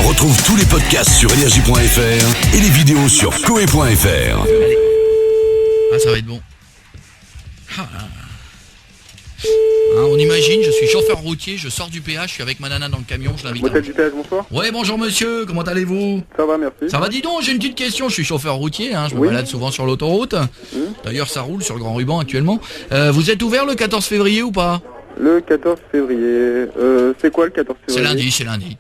Retrouve tous les podcasts sur énergie.fr et les vidéos sur koe.fr. Ah, ça va être bon. On imagine, je suis chauffeur routier, je sors du péage, je suis avec ma nana dans le camion, je l'invite. Motel du péage, bonsoir. Ouais, bonjour monsieur, comment allez-vous? Ça va, merci. Ça va, dis donc, j'ai une petite question, je suis chauffeur routier, je me balade souvent sur l'autoroute. D'ailleurs, ça roule sur le grand ruban actuellement. Vous êtes ouvert le 14 février ou pas? Le 14 février, c'est quoi le 14 février? C'est lundi.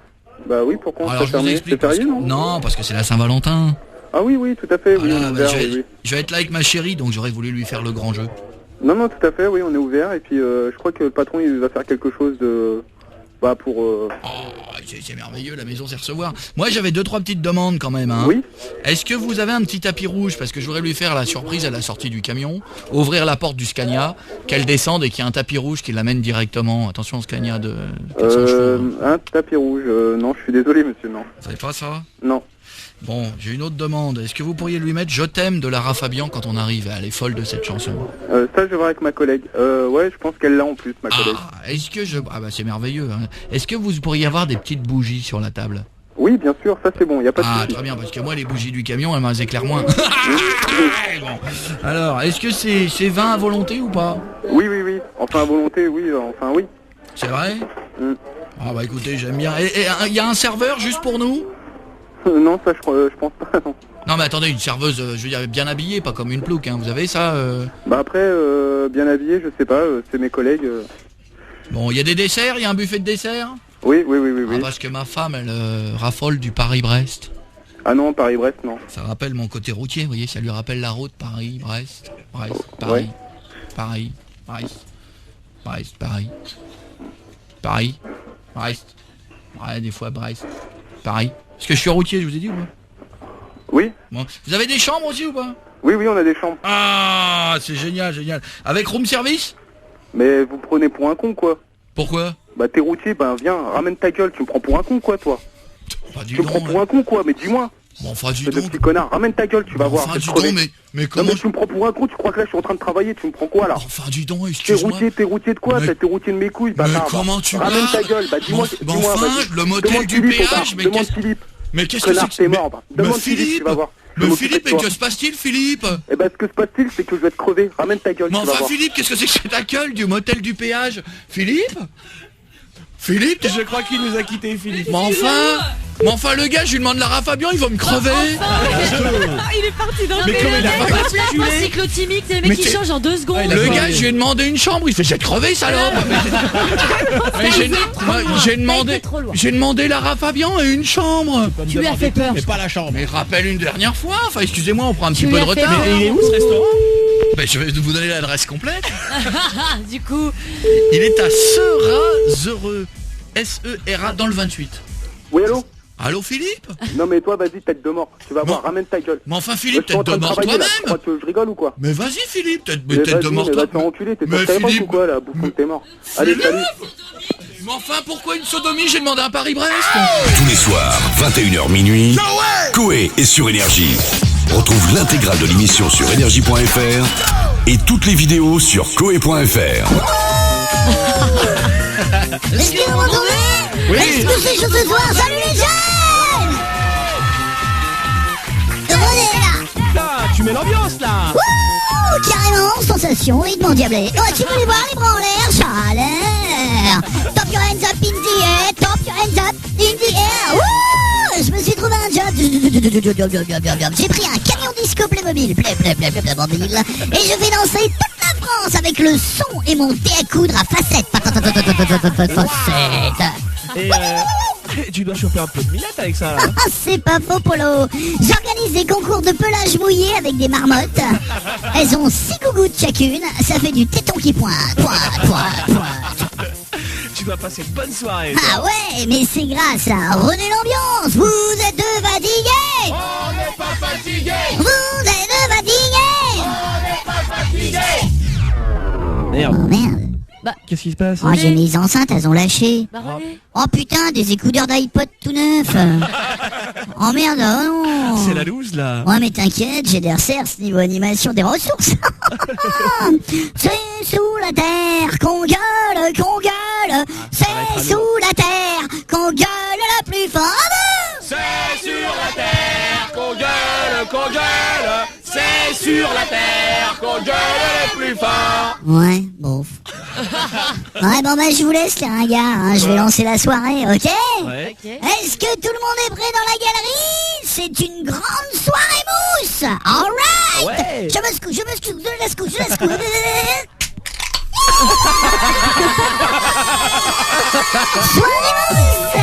Bah oui, pourquoi on Alors, s'est fermé? C'est férié, non? Non, parce que c'est la Saint-Valentin. Ah oui, tout à fait, oui, Voilà, on est ouvert, je vais être là avec ma chérie, donc j'aurais voulu lui faire le grand jeu. Non, tout à fait, oui, on est ouvert, et puis je crois que le patron, il va faire quelque chose de... Bah, pour... Oh, c'est merveilleux, la maison c'est recevoir. Moi, j'avais 2-3 petites demandes quand même, Oui. Est-ce que vous avez un petit tapis rouge? Parce que je voudrais lui faire la surprise à la sortie du camion, ouvrir la porte du Scania, qu'elle descende et qu'il y ait un tapis rouge qui l'amène directement. Attention, Scania de 400 chevaux. Un tapis rouge, non, je suis désolé, monsieur, non. Vous savez pas ça? Non. Bon, j'ai une autre demande. Est-ce que vous pourriez lui mettre « Je t'aime » de Lara Fabian quand on arrive? Elle est folle de cette chanson. Ça, je vais voir avec ma collègue. Ouais, je pense qu'elle l'a en plus, ma collègue. Est-ce que je... Ah bah c'est merveilleux. Est-ce que vous pourriez avoir des petites bougies sur la table? Oui, bien sûr, ça c'est bon, y a pas de souci. Ah, très bien, parce que moi, les bougies du camion, elles m'éclairent moins. Bon. Alors, est-ce que c'est vin à volonté ou pas? Oui. Enfin, à volonté, oui, enfin, oui. C'est vrai? Ah bah écoutez, j'aime bien. Et il y a un serveur juste pour nous? Non, ça je pense pas, non. Non mais attendez, une serveuse, je veux dire, bien habillée, pas comme une plouque, vous avez ça Bah après, bien habillée, je sais pas, c'est mes collègues. Bon, il y a des desserts, il y a un buffet de desserts? Oui. Parce que ma femme, elle raffole du Paris-Brest. Ah non, Paris-Brest, non. Ça rappelle mon côté routier, vous voyez, ça lui rappelle la route Paris-Brest, Paris, Paris, Brest, Paris, Brest. Ouais, des fois Brest, Paris. Parce que je suis routier, je vous ai dit ou pas? Oui. Bon. Vous avez des chambres aussi ou pas? Oui, on a des chambres. Ah, c'est génial. Avec room service? Mais vous prenez pour un con, quoi. Pourquoi? Bah t'es routier, viens, ramène ta gueule, tu me prends pour un con, quoi, toi. Tu me prends pour un con, quoi, mais dis-moi. Bon, enfin, dis de donc. petit connard, ramène ta gueule, tu vas voir. Enfin, dis donc, mais comment... Non, mais tu me prends pour un con, tu crois que là je suis en train de travailler, tu me prends quoi, là? Enfin, dis donc, excuse-moi. T'es routier de quoi? T'es routier de mes couilles, mais comment tu ramène ta gueule, dis-moi, enfin, le motel du péage, mais demande Philippe. Mais qu'est-ce que c'est que... t'es mort, demande Philippe, tu vas voir. Mais Philippe, mais que se passe-t-il, Philippe? Eh ben, ce que se passe-t-il, c'est que je vais te crever. Ramène ta gueule, mais tu vas enfin, voir. Philippe, qu'est-ce que c'est que c'est ta gueule du motel du péage? Philippe, je crois qu'il nous a quittés, Philippe. Mais enfin, le gars, je lui demande Lara Fabian, il va me crever. Il est parti dans Mais comment il a pas basculé? cyclotimique, c'est le mec qui change en 2 secondes. Le gars, je lui ai demandé une chambre, il fait j'ai crevé, salope. Mais j'ai demandé Lara Fabian et une chambre. Tu lui as fait peur. Mais pas la chambre. Mais rappelle une dernière fois. Enfin, excusez-moi, on prend un petit peu de retard. Mais il est où ce restaurant? Je vais vous donner l'adresse complète. Du coup, il est à Serazereux. S-E-R-A dans le 28. Oui, allô? Allô, Philippe? Non, mais toi, vas-y, tête de mort. Tu vas voir, ramène ta gueule. Mais enfin, Philippe, tête de mort toi-même. Tu veux que je rigole ou quoi? Mais vas-y, Philippe, tête de mort toi. Mais va te faire enculer, t'es sur ta époque ou quoi, là, bouffon, t'es mort. Allez, salut. Mais enfin, pourquoi une sodomie? J'ai demandé un Paris-Brest. Tous les soirs, 21h minuit, Koé est sur Énergie. Retrouve l'intégrale de l'émission sur énergie.fr et toutes les vidéos sur koe.fr. Est-ce que vous m'entendez? Oui. Est-ce que c'est chaud ce soir? Salut les jeunes! Revenez là! Tu mets l'ambiance là! Wouh! Carrément, sensation, rythme endiablé. Ouais, tu voulais voir les bras en l'air, chaleur! Top your hands up in the air, top your hands up in the air! Wouh! Je me suis trouvé un job. J'ai pris un camion disco Playmobil, Playmobil, et je vais danser toute la France avec le son et mon thé à coudre à facettes. Et tu dois chauffer un peu de millette avec ça là. Ah, c'est pas faux, Polo. J'organise des concours de pelage mouillé avec des marmottes. Elles ont 6 gougouttes chacune. Ça fait du téton qui pointe. Tu vas passer une bonne soirée. Ah ouais, mais c'est grâce à René l'ambiance. Vous êtes deux fatigués. On n'est pas fatigués. Vous êtes deux fatigués. On n'est pas fatigués. Merde. Oh merde. Qu'est-ce qui se passe? Oh, j'ai mes enceintes, elles ont lâché. relais. Oh putain, des écouteurs d'iPod tout neufs. Oh merde, oh non. C'est la loose là. Ouais, mais t'inquiète, j'ai des recherches niveau animation des ressources. C'est sous la terre qu'on gueule. C'est sous la terre qu'on gueule la plus fort. C'est sur la terre qu'on gueule, c'est sur la terre qu'on gueule les plus fort. Ouais, bon. Ouais, bon, bah, je vous laisse, les ringards, hein. Je vais lancer la soirée, ok? Ouais. Est-ce que tout le monde est prêt dans la galerie? C'est une grande soirée mousse. Alright. Ouais. Je me secoue, je la secoue. Soirée mousse.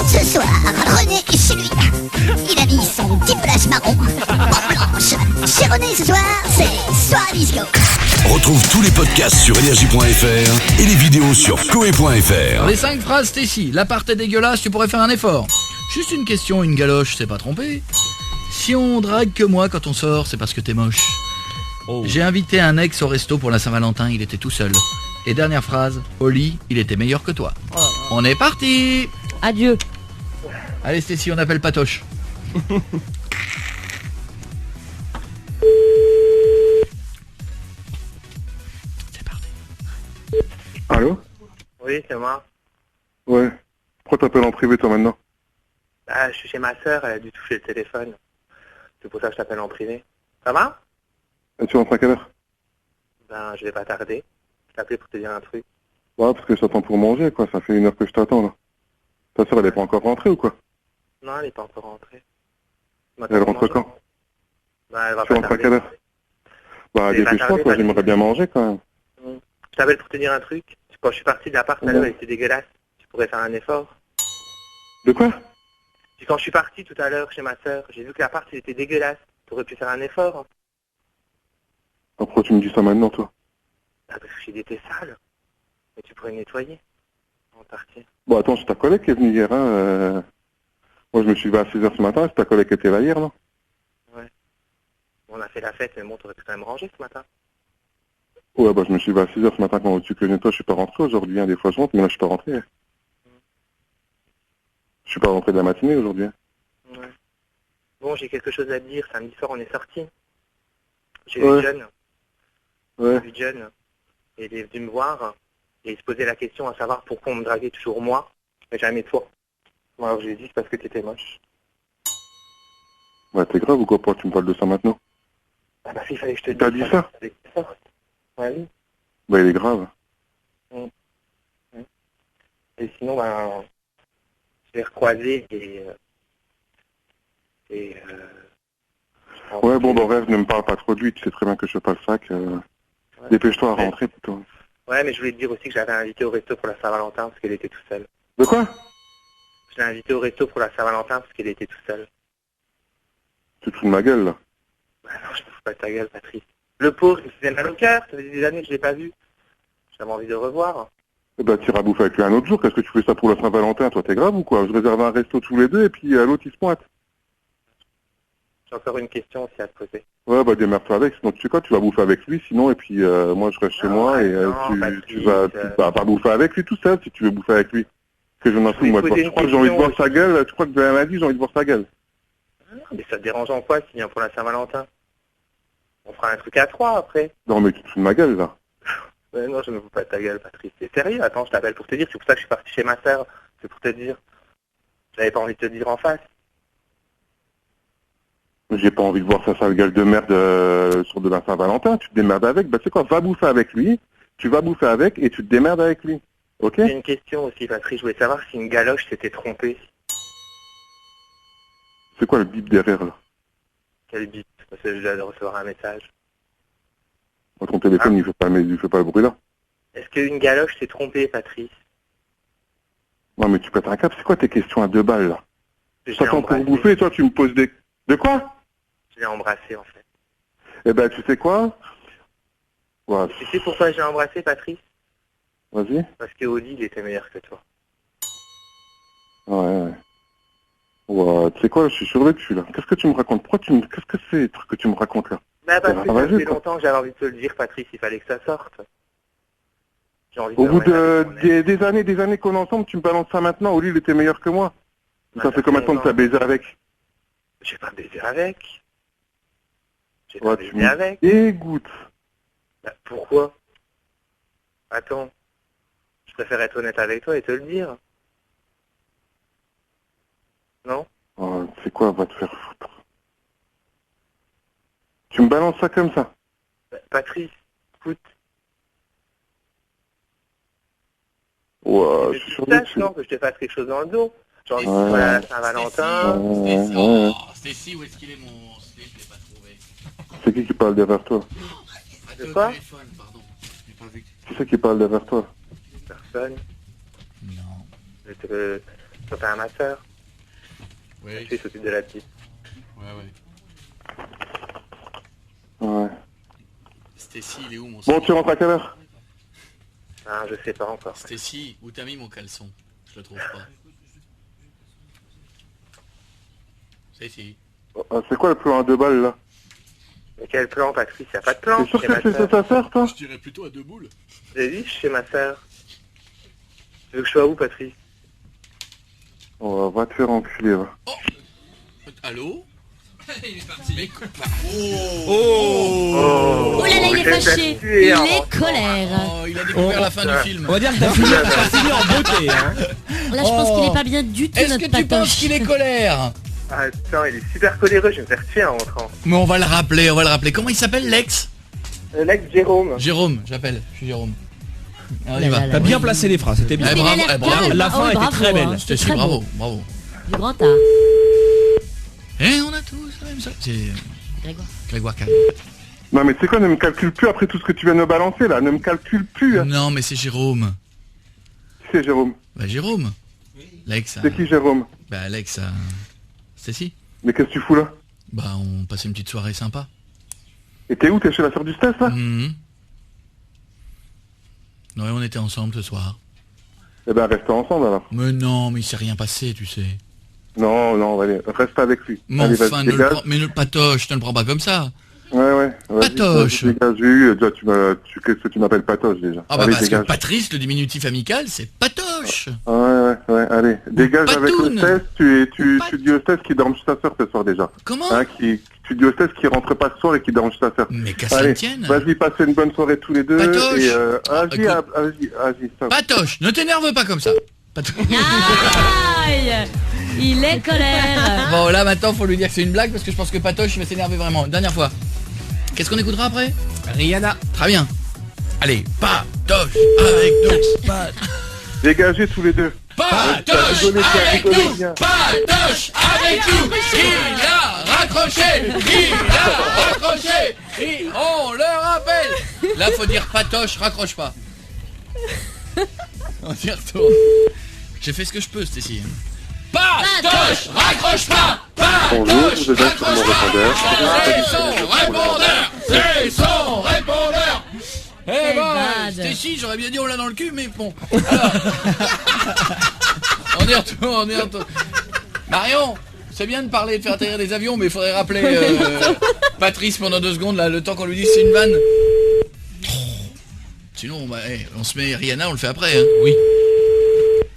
Ce soir, René est chez lui. Il a mis son petit place marron en blanche. Chez René ce soir, c'est soirée disco. Retrouve tous les podcasts sur énergie.fr et les vidéos sur koe.fr. Dans les 5 phrases, Stacy, l'appart est dégueulasse, tu pourrais faire un effort. Juste une question, une galoche, c'est pas trompé. Si on drague que moi quand on sort, c'est parce que t'es moche. J'ai invité un ex au resto pour la Saint-Valentin, il était tout seul. Et dernière phrase, au lit, il était meilleur que toi. On est parti. Adieu. Allez Stacy, on appelle Patoche. C'est parti. Allô? Oui, c'est moi. Ouais. Pourquoi t'appelles en privé toi maintenant? Ah, je suis chez ma sœur, elle a dû toucher le téléphone. C'est pour ça que je t'appelle en privé. Ça va? Et tu rentres à quelle heure? Ben, je vais pas tarder. Je t'appelais pour te dire un truc. Ouais, parce que je t'attends pour manger, quoi. Ça fait 1 heure que je t'attends, là. Ta sœur, elle est pas encore rentrée ou quoi? Non, elle est pas encore rentrée. Elle rentre quand? Ben, elle va Tu pas rentres à tarder. quelle heure? Bah, Je vais pas dépêche-toi, tarder, quoi. pas J'aimerais bien manger, quand même. Je t'appelle pour te dire un truc. Quand je suis parti de l'appart, tout à l'heure, elle était dégueulasse. Tu pourrais faire un effort. De quoi? Puis quand je suis parti tout à l'heure chez ma sœur, j'ai vu que l'appart, il était dégueulasse. Tu aurais pu faire un effort. Ah, pourquoi tu me dis ça maintenant, toi? Ah, parce qu'il était sale. Mais tu pourrais le nettoyer. En partie. Bon, attends, c'est ta collègue qui est venue hier, hein. Moi, je me suis levé à 6h ce matin, c'est ta collègue qui était là hier, non? Ouais. On a fait la fête, mais bon, t'aurais pu quand même ranger ce matin. Ouais, bah, je me suis levé à 6h ce matin quand tu connais toi, je suis pas rentré aujourd'hui, hein. Des fois je rentre, mais là, je suis pas rentré. Je suis pas rentré de la matinée aujourd'hui. Ouais. Bon, j'ai quelque chose à te dire. Samedi soir, on est sortis. J'ai Ouais. vu John. Ouais. J'ai vu John. Et il est venu me voir. Et il se posait la question à savoir pourquoi on me draguait toujours moi, mais jamais toi. Bon, alors je lui ai dit, c'est parce que t'étais moche. Ouais, t'es grave ou quoi? Pourquoi tu me parles de ça maintenant? Ah bah si, il fallait que je te dise. T'as dit ça? Il fallait que tu sortes. Ouais, oui. Bah, il est grave. Et sinon, ben, je l'ai recroisé Ouais, bon, bah, bref, ne me parle pas trop de lui, tu sais très bien que je fais pas le sac. Ouais. Dépêche-toi à rentrer, plutôt. Ouais, mais je voulais te dire aussi que j'avais invité au resto pour la Saint-Valentin parce qu'elle était tout seule. De quoi? Je l'ai invité au resto pour la Saint-Valentin parce qu'elle était tout seule. Tu te fous de ma gueule, là. Bah non, je me fous pas de ta gueule, Patrice. Le pauvre, il me faisait mal au cœur, ça faisait des années que je l'ai pas vu. J'avais envie de le revoir. Eh ben, t'iras bouffer avec lui un autre jour, qu'est-ce que tu fais ça pour la Saint-Valentin? Toi, t'es grave ou quoi? Je réserve un resto tous les deux et puis l'autre, il se pointe. J'ai encore une question aussi à te poser. Ouais, bah, démerde-toi avec, sinon tu sais quoi, tu vas bouffer avec lui, sinon, et puis moi, je reste chez moi et tu vas pas bouffer avec lui tout seul si tu veux bouffer avec lui. Que je m'en fous, moi, toi. Tu crois que j'ai envie de voir sa gueule? Tu crois que de la vie, j'ai envie de voir sa gueule? Non, mais ça te dérange en quoi s'il vient pour la Saint-Valentin? On fera un truc à 3 après. Non, mais tu te fous de ma gueule, là. Ouais, non, je ne me fous pas de ta gueule, Patrice. T'es sérieux? Attends, je t'appelle pour te dire. C'est pour ça que je suis parti chez ma sœur. C'est pour te dire. J'avais pas envie de te dire en face. J'ai pas envie de voir sa sale gueule de merde sur de la Saint-Valentin. Tu te démerdes avec. Bah, tu sais quoi, va bouffer avec lui. Tu vas bouffer avec et tu te démerdes avec lui. Ok? J'ai une question aussi, Patrice. Je voulais savoir si une galoche s'était trompée. C'est quoi le bip derrière, là? Quel bip? Parce que je viens de recevoir un message. Ton téléphone, il fait pas le bruit, là. Est-ce qu'une galoche s'est trompée, Patrice? Non, mais tu pètes un câble. C'est quoi tes questions à 2 balles, là? Je l'ai T'attends pour embrassé. bouffer et toi, tu me poses des... De quoi? Je l'ai embrassé, en fait. Eh ben, tu sais quoi? Ouais, Tu sais pourquoi je l'ai embrassé, Patrice? vas-y. Parce qu'au lit, il était meilleur que toi. Ouais. Ouais, tu sais quoi, je suis survécu, là. Qu'est-ce que tu me racontes? Qu'est-ce que c'est, les trucs que tu me racontes, là? Bah, parce que ça vas-y, fait quoi. longtemps que j'avais envie de te le dire, Patrice. Il fallait que ça sorte. J'ai envie Au de bout remettre avec mon ex. des années qu'on est ensemble, tu me balances ça maintenant. Au lit, il était meilleur que moi. Bah, Ça fait combien de temps que t'as baisé avec? J'ai pas baisé avec. J'ai Ouais, pas tu baisé me avec. dégoûtes. Bah, pourquoi? Attends. Je préfère être honnête avec toi et te le dire. Non. Oh, c'est quoi, va te faire foutre. Tu me balances ça comme ça. Patrice, écoute. Ouais, je suis sûr que non, que je te fasse quelque chose dans le dos. Genre, voilà, Saint-Valentin. Stécie, où est-ce qu'il est mon slip? Je l'ai pas trouvé. C'est qui parle derrière toi? De quoi? Qui c'est qui parle derrière toi? Personne. Non. Le copain à ma soeur. Oui. Je suis s'occupe de la petite. Ouais. Stécie, il est où mon Bon, tu rentres à quelle heure? Ah, je sais pas encore. Stécie, où t'as mis mon caleçon? Je le trouve pas. Stécie. C'est quoi le plan à 2 balles là? Mais quel plan, Patrice? Y a pas de plan. T'es sûr chez que ma c'est sœur. ta sœur, toi? Je dirais plutôt à 2 boules. J'ai dit, je suis chez ma sœur. Tu veux que je sois où, Patrice? Oh, va te faire enculer, va. Allô? Il est parti. Mais écoute pas. Oh là là, il est fâché. Il est colère. Oh, il a découvert la fin du film. On va dire que t'as fini en beauté, hein. Là, je pense qu'il est pas bien du tout, Est-ce notre que tu penses patoche. qu'il est colère? Attends, il est super coléreux, je vais me faire tuer en rentrant. Mais on va le rappeler, Comment il s'appelle, Lex? Lex Jérôme. Jérôme, j'appelle. Je suis Jérôme. On y va. T'as bien placé les phrases, c'était bien. Eh, bravo, bravo. La fin était très belle. Stécie, bravo. Du grand art. Eh, on a tous la même chose. C'est Grégoire Cal. Non, mais tu sais quoi, ne me calcule plus après tout ce que tu viens de me balancer là. Ne me calcule plus. Hein. Non, mais c'est Jérôme. C'est Jérôme. Bah, Jérôme. Lex. C'est qui Jérôme? Bah, Lex. Stécie. Mais qu'est-ce que tu fous là? Bah, on passait une petite soirée sympa. Et t'es où? T'es chez la sœur du Stès là? Ouais, on était ensemble ce soir. Eh ben, restez ensemble alors. Mais non, mais il s'est rien passé, tu sais. Non, allez, reste pas avec lui. Mais Allez, enfin, mais ne le patoche, ne le prends pas comme ça. Ouais. Patoche. Dégage, qu'est-ce que tu m'appelles Patoche déjà? Ah bah allez, parce dégage. que Patrice, le diminutif amical, c'est Patoche. Ouais, allez. Dégage Patoune. avec le Stès, tu dis au Stès qu'il dorme chez sa sœur ce soir déjà. Comment? Tu dis au Stès qu'il rentre pas ce soir et qu'il dorme chez sa sœur. Mais qu'à ça Allez, tienne. vas-y, passez une bonne soirée tous les deux. Patoche. Et vas-y, Patoche, ne t'énerve pas comme ça. Patoche. Aïe, il est colère. Bon, là maintenant, faut lui dire que c'est une blague parce que je pense que Patoche il va s'énerver vraiment. Dernière fois. Qu'est-ce qu'on écoutera après? Rihanna. Très bien. Allez, Patoche avec nous. Dégagez tous les deux. Patoche avec nous. Patoche avec nous. Il a raccroché. Et on le rappelle. Là, faut dire Patoche, raccroche pas. On y retourne. J'ai fait ce que je peux, Stécie. Patoche, raccroche pas. Bonjour, vous êtes sur mon répondeur. C'est son répondeur. Eh ben, bad. Stécie, j'aurais bien dit on l'a dans le cul, mais bon. Alors, on y retourne. Marion, c'est bien de parler, de faire atterrir des avions, mais il faudrait rappeler Patrice pendant 2 secondes, là, le temps qu'on lui dise c'est une vanne. Sinon, on se met Rihanna, on le fait après. Hein. Oui.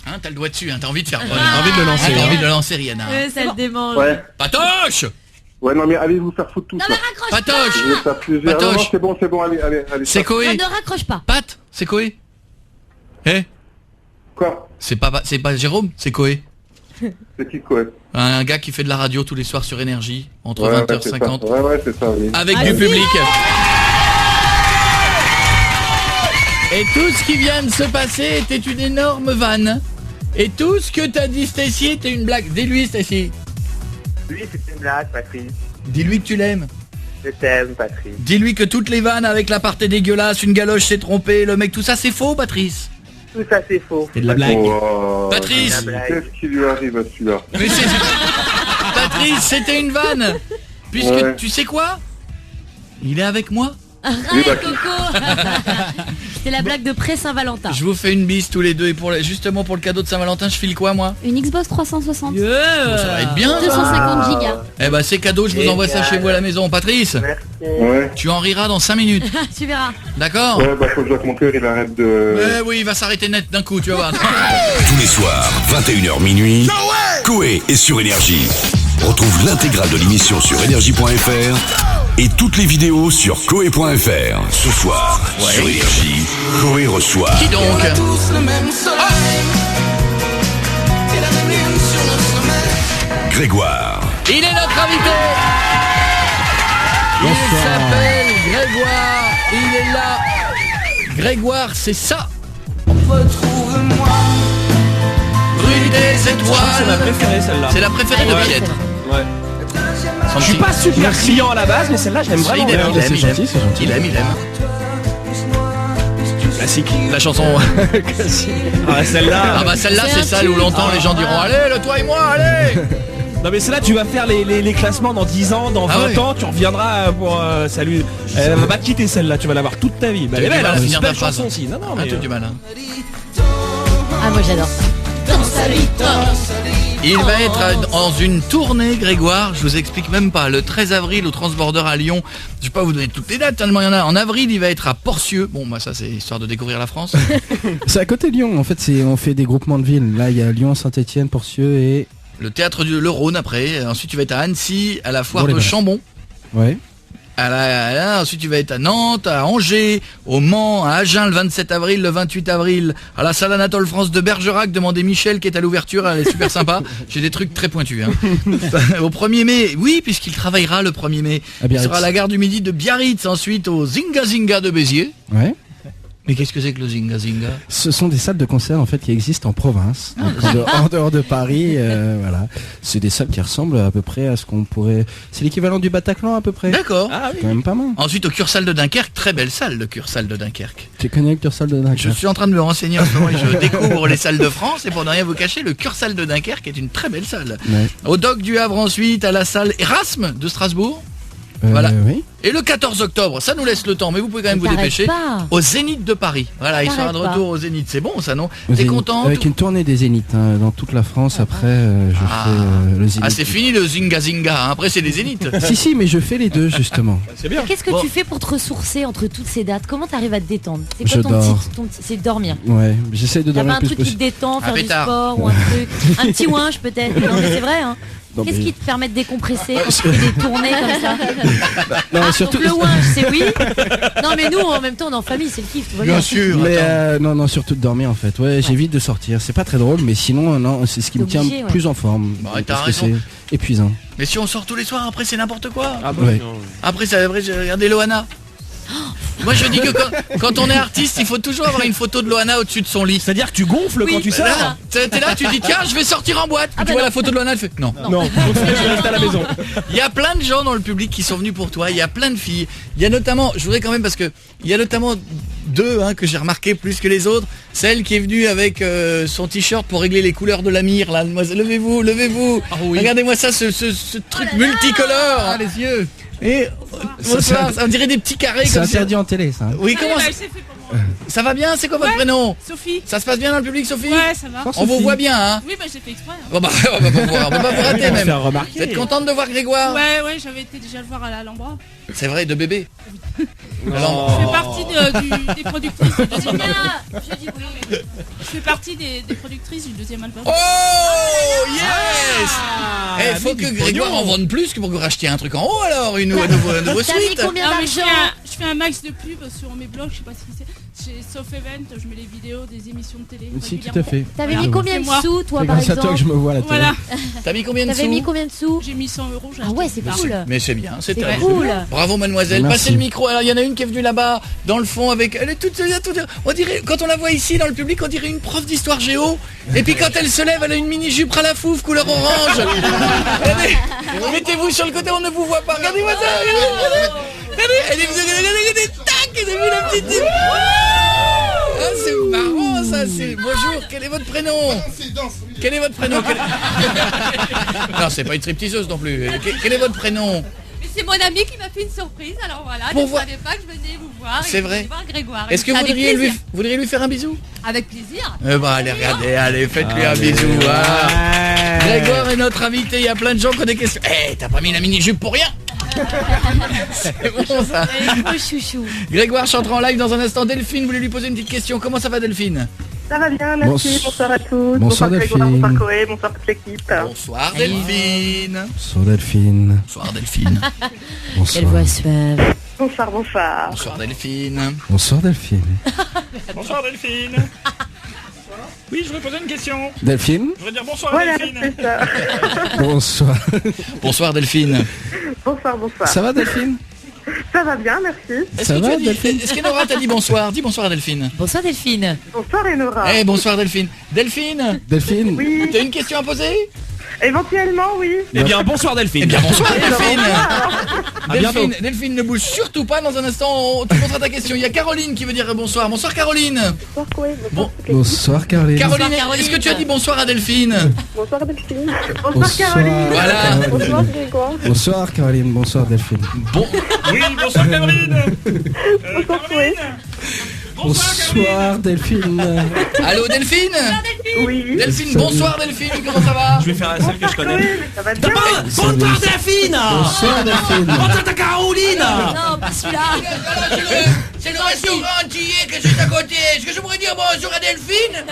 Hein, t'as le doigt dessus, hein, t'as envie de faire. T'as envie de le lancer. T'as envie de lancer Rihanna. Ça le démange. Ouais. Patoche. Ouais, non, mais allez vous faire foutre tous. Non, mais raccroche Patoche. Je vais faire plusieurs. Patoche. Non, c'est bon, allez. C'est pas. Koé. Ne raccroche pas. Pat, c'est Koé. Eh, Quoi? c'est pas Jérôme, c'est Koé. C'est qui, quoi? Un gars qui fait de la radio tous les soirs sur Énergie, entre 20h50. Ouais, c'est ça, oui. Avec du public. Et tout ce qui vient de se passer était une énorme vanne. Et tout ce que t'as dit, Stécie, était une blague. Dis-lui, Stécie. Lui, c'est une blague, Patrice. Dis-lui que tu l'aimes. Je t'aime, Patrice. Dis-lui que toutes les vannes avec la partie dégueulasse, une galoche s'est trompée, le mec, tout ça, c'est faux, Patrice. Tout ça, c'est faux. C'est de la blague. Oh, Patrice. qu'est-ce qui lui arrive à celui-là? Mais c'est... Patrice, c'était une vanne. Puisque, Ouais. tu sais quoi? Il est avec moi. Arrête, Coco. C'était la blague de pré-Saint-Valentin. Je vous fais une bise tous les deux. Et justement pour le cadeau de Saint-Valentin, je file quoi, moi? Une Xbox 360. Bon, ça va être bien. 250 gigas. Eh ben c'est cadeau, je vous envoie ça chez vous à la maison. Patrice, Merci. Ouais. tu en riras dans 5 minutes. Tu verras. D'accord? Ouais, bah faut que je vois que mon cœur il arrête de... Eh oui, il va s'arrêter net d'un coup, tu vas voir. Tous les soirs, 21h minuit, Koé est sur Énergie. Retrouve l'intégrale de l'émission sur énergie.fr et toutes les vidéos sur koé.fr. Ce soir, sur Énergie, Koé reçoit... Qui donc? Grégoire. Il est notre invité. Il s'appelle Grégoire. Il est là. Grégoire, c'est ça. Retrouve-moi. Rue des Étoiles. C'est ma préférée celle-là. C'est la préférée de Pietre. Ouais. Je suis pas super client à la base, mais celle-là j'aime vraiment. Il aime. Classique. La chanson. Ah, celle-là. Ah bah celle-là c'est celle où longtemps les gens diront allez le toi et moi allez. Non mais celle-là tu vas faire les classements dans 10 ans, dans 20 ans, tu reviendras pour salut. Elle va pas te quitter celle-là, tu vas l'avoir toute ta vie. Bah, elle est belle, c'est une belle chanson aussi. Non mais du mal. Ah moi j'adore. Il va être dans une tournée, Grégoire, je vous explique même pas, le 13 avril au Transborder à Lyon. Je vais pas vous donner toutes les dates, tellement il y en a. En avril, il va être à Porcieux. Bon, bah ça c'est histoire de découvrir la France. C'est à côté de Lyon, en fait, on fait des groupements de villes. Là, il y a Lyon, Saint-Étienne, Porcieux et... Le théâtre du Rhône après. Ensuite, tu vas être à Annecy, à la foire de Chambon. Ouais. Ensuite tu vas être à Nantes, à Angers, au Mans, à Agen le 27 avril, le 28 avril, à la salle Anatole France de Bergerac, demandez Michel qui est à l'ouverture, elle est super sympa. J'ai des trucs très pointus Au 1er mai, oui, puisqu'il travaillera le 1er mai. Il sera à la gare du Midi de Biarritz, ensuite au Zinga Zinga de Béziers. Ouais. Mais qu'est-ce que c'est que le Zinga Zinga? Ce sont des salles de concert en fait qui existent en province, en dehors de Paris. Voilà, c'est des salles qui ressemblent à peu près à ce qu'on pourrait. C'est l'équivalent du Bataclan à peu près. D'accord. Ah oui. Quand même pas mal. Ensuite au Cursal de Dunkerque, très belle salle, le Cursal de Dunkerque. Tu connais le Cursal de Dunkerque? Je suis en train de me renseigner en ce moment et je découvre les salles de France et pour ne rien vous cacher, le Cursal de Dunkerque est une très belle salle. Ouais. Au Doc du Havre ensuite, à la salle Erasme de Strasbourg. Voilà. Oui. Et le 14 octobre, ça nous laisse le temps, mais vous pouvez quand même vous dépêcher. Au Zénith de Paris. Voilà, il sera de retour au Zénith. C'est bon ça, non? T'es content? Avec une tournée des Zéniths dans toute la France. Après, je fais le Zénith. Ah, c'est fini le Zinga Zinga. Après, c'est les Zéniths. Si, mais je fais les deux justement. C'est bien. Qu'est-ce que tu fais pour te ressourcer entre toutes ces dates? Comment t'arrives à te détendre? C'est quoi c'est dormir? Ouais, j'essaie de dormir un plus truc qui te possible. détend, faire du sport ou un truc, un petit ouinge peut-être. Non mais c'est vrai hein. Qu'est-ce qui te permet de décompresser quand tu fais des tournées comme ça? Non, surtout le ouinge, c'est oui. Non mais nous en même temps on est en famille, c'est le kiff, tout va bien. sûr. Mais non, surtout de dormir en fait. Ouais, j'évite de sortir. C'est pas très drôle, mais sinon non, c'est ce qui me tient plus en forme. T'as parce que c'est épuisant. Mais si on sort tous les soirs, après c'est n'importe quoi. Ah bah Ouais. non. Après j'ai regardé Loana. Moi je dis que quand on est artiste, il faut toujours avoir une photo de Loana au-dessus de son lit. C'est-à-dire que tu gonfles quand tu sors. T'es là, tu dis tiens, je vais sortir en boîte. Puis tu vois la photo de Loana, elle fait non. Non, je vais rester à la maison. Il y a plein de gens dans le public qui sont venus pour toi. Il y a plein de filles. Il y a notamment, je voudrais quand même parce que il y a notamment deux que j'ai remarqué plus que les autres. Celle qui est venue avec son t-shirt pour régler les couleurs de la mire. Là, levez-vous. Ah oui. Regardez-moi ça, ce truc multicolore. Ah les yeux. Et ça dirait des petits carrés C'est comme ça. interdit en télé ça. Oui, comment ça va bien? C'est quoi votre prénom? Sophie. Ça se passe bien dans le public, Sophie? Ouais, ça va. On vous voit bien, hein? Oui, bah j'ai fait exprès. Bon bah, on va pas vous rater même. Vous êtes contente de voir Grégoire? Ouais, j'avais été déjà le voir à l'Alhambra. C'est vrai, de bébé. Je fais partie des productrices du deuxième album. Je fais partie des productrices du deuxième album. Oh yes. Il faut que Grégoire en vende plus que pour que vous rachetiez un truc en haut alors, une nouveau suite. Je fais un max de pub sur mes blogs, je sais pas si c'est. Chez Sauf Event, je mets les vidéos des émissions de télé. Si, tout à fait. T'avais mis combien de sous toi par grâce à exemple? toi que je me vois à la télé. Voilà. T'as mis combien de sous? T'avais mis combien de sous? J'ai mis 100 €. Ah ouais, c'est cool. Mais c'est bien, c'est très cool. Bravo mademoiselle. Merci. Passez le micro. Alors il y en a une qui est venue là-bas dans le fond avec. Elle est toute. On dirait quand on la voit ici dans le public, on dirait une prof d'histoire géo. Et puis quand elle se lève, elle a une mini jupe à la fouf couleur orange. Mettez-vous sur le côté, on ne vous voit pas. Regardez-moi ça. Regardez, tac, vous avez vu la petite. Ah, c'est marrant ça, c'est... Bonjour, quel est votre prénom? Quel est votre prénom? Non, c'est pas une stripteaseuse non plus. Quel est votre prénom? C'est mon ami qui m'a fait une surprise, alors voilà, je ne savais pas que je venais vous voir. C'est vrai. Voir Grégoire. Est-ce que vous voudriez lui faire un bisou? Avec plaisir. Allez, regardez, allez, faites-lui un bisou. Grégoire est notre invité, il y a plein de gens qui ont des questions. T'as pas mis la mini-jupe pour rien? C'est bon ça. Chouchou. Grégoire chantera en live dans un instant. Delphine voulait lui poser une petite question. Comment ça va Delphine? Ça va bien, merci. Bonsoir à tous. Bonsoir Grégoire, Delphine. bonsoir Koé, bonsoir toute l'équipe. Bonsoir Delphine. Bonsoir Delphine. Bonsoir Delphine. Quelle voix suave. Bonsoir, bonsoir. Bonsoir Delphine. Bonsoir Delphine. Bonsoir Delphine. Oui, je voudrais poser une question. Delphine. Je voudrais dire bonsoir à Delphine. C'est ça. Bonsoir. Bonsoir Delphine. Bonsoir. Ça va Delphine? Ça va bien, merci. Est-ce que Nora t'a dit bonsoir? Dis bonsoir à Delphine. Bonsoir Delphine. Bonsoir Enora. Eh, bonsoir Delphine. Delphine. Oui. T'as une question à poser? Éventuellement, oui. Eh bien, bonsoir Delphine. Eh bien, bonsoir Delphine. À bientôt. Delphine, ne bouge surtout pas. Dans un instant, tu poseras ta question. Il y a Caroline qui veut dire bonsoir. Bonsoir Caroline. Bonsoir, Chloé. Bonsoir Caroline. Caroline, est-ce que tu as dit bonsoir à Delphine? Bonsoir Delphine. Bonsoir Caroline. Voilà. Bonsoir Grégoire. Bonsoir Caroline, bonsoir Delphine. Oui, bonsoir Caroline. Bonsoir Chloé. Bonsoir Delphine. Allô Delphine? Oui. Delphine, bonsoir Delphine, comment ça va? Je vais faire celle que je connais. Ça va bien. Bonsoir Delphine. Bonsoir Delphine. Bonsoir ta Caroline. Non, pas celui-là. C'est le restaurant entier que c'est à côté. Est-ce que je pourrais dire bonjour à Delphine?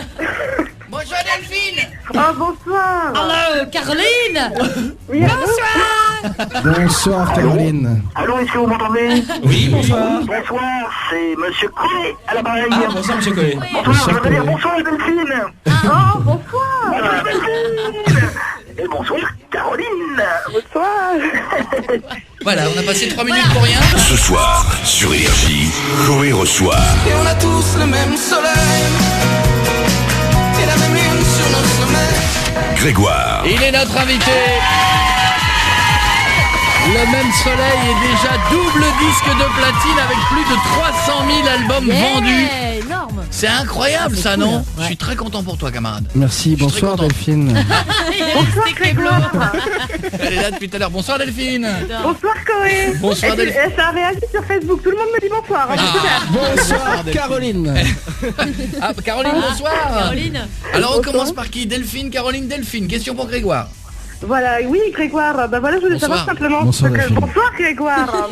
Bonsoir Delphine. Ah, bonsoir. Allô, Caroline. Oui, Bonsoir. Bonsoir Caroline. Allô, est-ce que vous m'entendez? Oui, bonsoir. Bonsoir, c'est Monsieur Collet à l'appareil. Ah, bonsoir Monsieur Collet. Bonsoir, je veux dire bonsoir Delphine. Oh, bonsoir. Bonsoir Delphine. Et bonsoir Caroline. Bonsoir. Voilà, on a passé 3 minutes pour rien. Ce soir, sur Énergie, Koé reçoit Et on a tous le même soleil et la même lune sur nos sommets. Grégoire. Il est notre invité. Le même soleil est déjà double disque de platine avec plus de 300 000 albums vendus. Énorme. C'est incroyable ça, cool, non? ouais. Je suis très content pour toi, camarade. Merci, bonsoir Delphine. Bonsoir Grégoire. Elle est là depuis tout à l'heure. Bonsoir Delphine. Bonsoir Chloé. Bonsoir Delphine. Ça a réagi sur Facebook. Tout le monde me dit bonsoir. Ah. Bonsoir Caroline. Ah, Caroline, bonsoir. Caroline. Alors on Bonsoir. commence par qui? Delphine, Caroline, Delphine. Question pour Grégoire. Voilà, oui Grégoire. Bah voilà, je voulais Bonsoir. savoir simplement. Bonsoir, ce que- Delphine. Bonsoir Grégoire.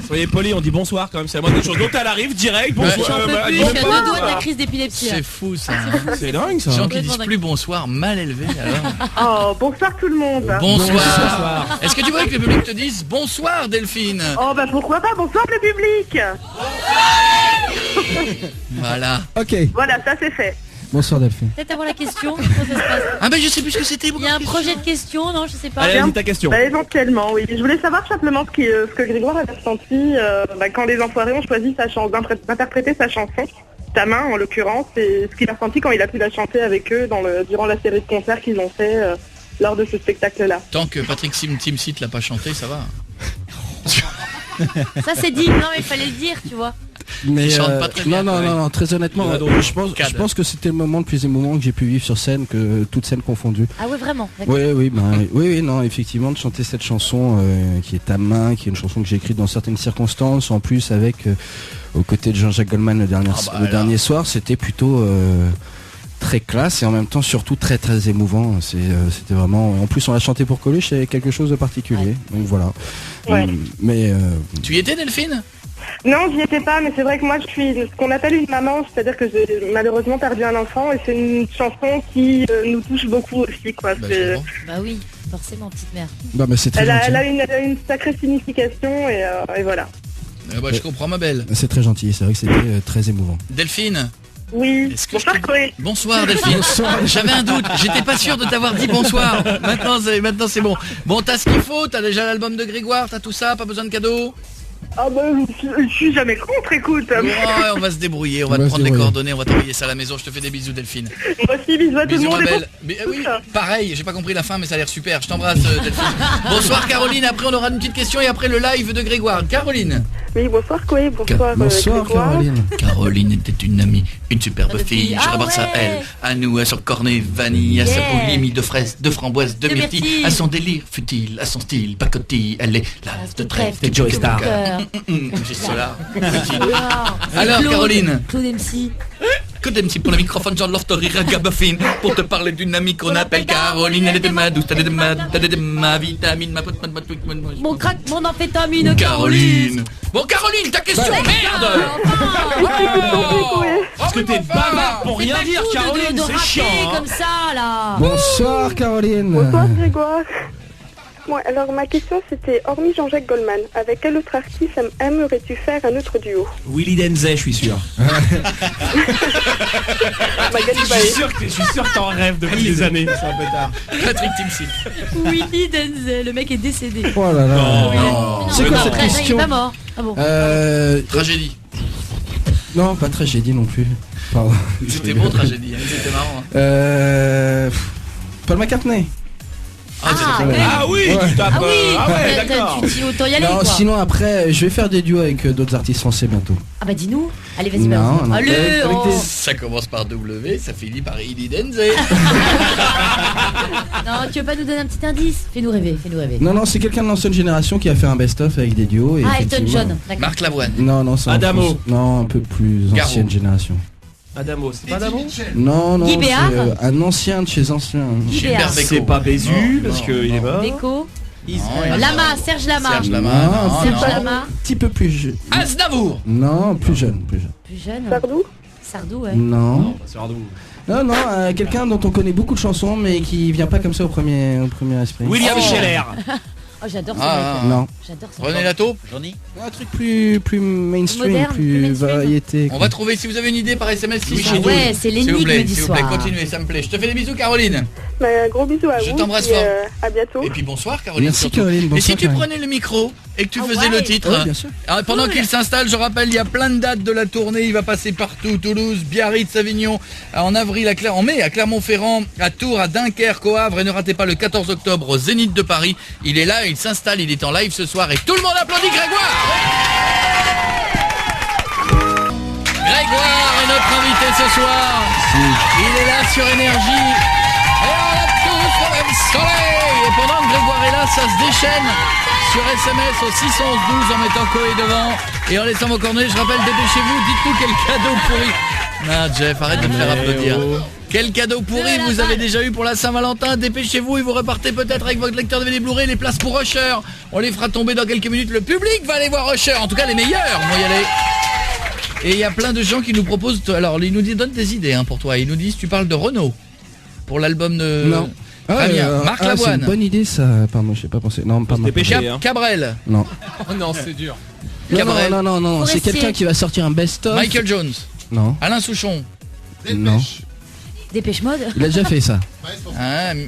Soyez polis, on dit bonsoir quand même, c'est la moindre des choses. Donc elle arrive direct, bonsoir. J'en peux plus, je suis à 2 doigts de la crise d'épilepsie. C'est fou ça. C'est dingue ça. Les gens qui disent plus bonsoir, mal élevé alors. Oh, bonsoir tout le monde. Bonsoir. Est-ce que tu voudrais que le public te dise bonsoir Delphine? Oh bah pourquoi pas, bonsoir le public. Voilà. Ok, Voilà, ça c'est fait. bonsoir Delphine. Peut-être avoir la question. Comment ça se passe? Ah ben je sais plus ce que c'était. Il y a un projet de question, non? Je sais pas. Allez, dis ta question. Bah éventuellement, oui. Je voulais savoir simplement ce que Grégoire avait ressenti quand les enfoirés ont choisi d'interpréter sa chanson, Ta main en l'occurrence, et ce qu'il a ressenti quand il a pu la chanter avec eux durant la série de concerts qu'ils ont fait lors de ce spectacle-là. Tant que Patrick Timsit l'a pas chanté, ça va. Ça c'est dit. Non mais il fallait le dire, tu vois. Mais Il chante pas très bien, non, très honnêtement, Il y en a d'autres. je pense que c'était le moment le plus émouvant que j'ai pu vivre sur scène, que toute scène confondue. Ah ouais, vraiment. D'accord. Oui, non, effectivement, de chanter cette chanson qui est Ta main, qui est une chanson que j'ai écrite dans certaines circonstances, en plus avec aux côtés de Jean-Jacques Goldman le dernier soir, c'était plutôt très classe et en même temps surtout très très émouvant. C'était vraiment. En plus, on l'a chanté pour Coluche, c'est quelque chose de particulier. Donc voilà. Ouais. Mais Tu y étais Delphine? Non, j'y étais pas, mais c'est vrai que moi je suis ce qu'on appelle une maman, c'est-à-dire que j'ai malheureusement perdu un enfant et c'est une chanson qui nous touche beaucoup aussi, quoi. Bah, C'est- je comprends. Bah oui, forcément, petite mère. bah, c'est très elle, a, gentil. elle a une sacrée signification et voilà. Bah, je comprends ma belle. C'est très gentil. C'est vrai que c'était très émouvant. Delphine. Oui. Est-ce que Bonsoir Chloé. Bonsoir Delphine. J'avais un doute, j'étais pas sûr de t'avoir dit bonsoir. Maintenant c'est bon. Bon, t'as ce qu'il faut, t'as déjà l'album de Grégoire, t'as tout ça, pas besoin de cadeaux. Ah bah je suis jamais contre, écoute. Ouais, on va se débrouiller, on va te prendre les coordonnées, on va t'envoyer ça à la maison. Je te fais des bisous Delphine. Moi aussi, bisous à tout le Bisous monde. ma belle. Mais, oui, pareil, j'ai pas compris la fin mais ça a l'air super. Je t'embrasse Delphine. Bonsoir Caroline, après on aura une petite question et après le live de Grégoire. Caroline. Oui, bonsoir Chloé, bonsoir Bonsoir Grégoire. Caroline. Caroline était une amie, une superbe fille. Je Ah repense à ouais. elle, à nous, à son cornet vanille, à sa Yeah. boulimie de fraises, de framboises, de De myrtilles, myrtilles. à son délire futile, à son style pacotille. Elle est l'as de trèfle, Trèfle, Joey Star. J'ai cela. Alors, Alors, Claude, Caroline. Claude MC. Que d'MC pour le microphone, Jean Loftori, Ragabuffin, pour te parler d'une amie qu'on appelle Caroline. Elle est de ma douce, elle est de ma vitamine, ma pote, ma tweet, Mon crack, mon amphétamine, Caroline. Bon, Caroline, ta question, merde. Parce que t'es bavard pour rien dire, Caroline, de c'est chiant. rapper hein. comme ça, là. Bonsoir Caroline. Bonsoir Grégoire. Bon, alors ma question c'était, hormis Jean-Jacques Goldman, avec quel autre artiste aimerais-tu faire un autre duo? Willy Denzey, je suis sûr. Je suis sûr que t'en rêves depuis des années. C'est un peu tard. Patrick Timsit. Willy Denzey, le mec est décédé. Oh là là. Non. C'est quoi cette question? Il est pas mort. Ah bon. Tragédie. Non, pas tragédie non plus. Pardon. C'était bon, tragédie, c'était marrant. Paul McCartney. Ah oui, tu tapes. Ah ouais, d'accord. Tu dis autant y aller. Non, quoi. sinon après, je vais faire des duos avec d'autres artistes français bientôt. Ah bah dis-nous. Allez, vas-y, Non, balance. non. Allez, Avec Ça commence par W, ça finit par Willy Denzey. Non, tu veux pas nous donner un petit indice? Fais-nous rêver, fais-nous rêver. Non, c'est quelqu'un de l'ancienne génération qui a fait un best-of avec des duos. Et Ah, Elton effectivement- John, d'accord. Marc Lavoine. Non, c'est Adamo. Non, un peu plus Garou. ancienne génération. Adamo, c'est pas Adamo? Non, Guy c'est Béard un ancien de chez anciens. Gilbert Béard. Bécaud. C'est pas Bézu, parce qu'il est mort. Déco. Non, Lama, Serge Lama. Serge Lama. Non, Non, Serge non. Lama. Un petit peu plus jeune. Aznavour. Non, plus jeune. Plus jeune. Sardou? Sardou, ouais. Non. Sardou. Non, quelqu'un dont on connaît beaucoup de chansons mais qui vient pas comme ça au premier esprit. William Scheller. Oh, j'adore ce Ah, mec. Non. J'adore ça. René Lataupe. Johnny. Un truc plus mainstream, Moderne, plus plus mainstream. variété. On va trouver, si vous avez une idée par SMS, si Ah ouais, c'est l'énigme du s'il vous plaît, soir. continuez, ça me plaît. Je te fais des bisous, Caroline. Bah, gros bisous à vous. Je t'embrasse puis, fort. à bientôt. Et puis bonsoir, Caroline. Merci surtout. Caroline, Et si bonsoir, tu Caroline. prenais le micro et que tu Ah faisais ouais. le titre, Ouais, bien sûr. alors, pendant qu'il s'installe, je rappelle, il y a plein de dates de la tournée. Il va passer partout, Toulouse, Biarritz, Avignon, en avril, en mai, à Clermont-Ferrand, à Tours, à Dunkerque, au Havre. Et ne ratez pas le 14 octobre au Zénith de Paris. Il est là, il s'installe, il est en live ce soir et tout le monde applaudit Grégoire. Grégoire est notre invité ce soir. Il est là sur Énergie. Et on a tous le même soleil. Et pendant que Grégoire est là, ça se déchaîne sur SMS au 611-12 en mettant Coé devant et en laissant vos coordonnées. Je rappelle, dépêchez-vous, dites-nous quel cadeau pourri. Non, Jeff, arrête de me faire applaudir. Quel cadeau pourri vous avez déjà eu pour la Saint-Valentin? Dépêchez-vous et vous repartez peut-être avec votre lecteur DVD Blu-ray, les places pour Usher. On les fera tomber dans quelques minutes. Le public va aller voir Usher, en tout cas les meilleurs vont y aller. Et il y a plein de gens qui nous proposent, alors ils nous donnent des idées pour toi. Ils nous disent, tu parles de Renaud pour l'album de... Non. Très bien. Marc C'est Lavoine. une bonne idée ça. Pardon, je sais pas pensé. Non, pas Marc Lavoine. Cabrel. Non. Oh non, c'est dur. Cabrel. Non. C'est Forestier. quelqu'un qui va sortir un best-of. Michael Jones. Non. Alain Souchon. Non. Dépêche Mode. Il a déjà fait ça.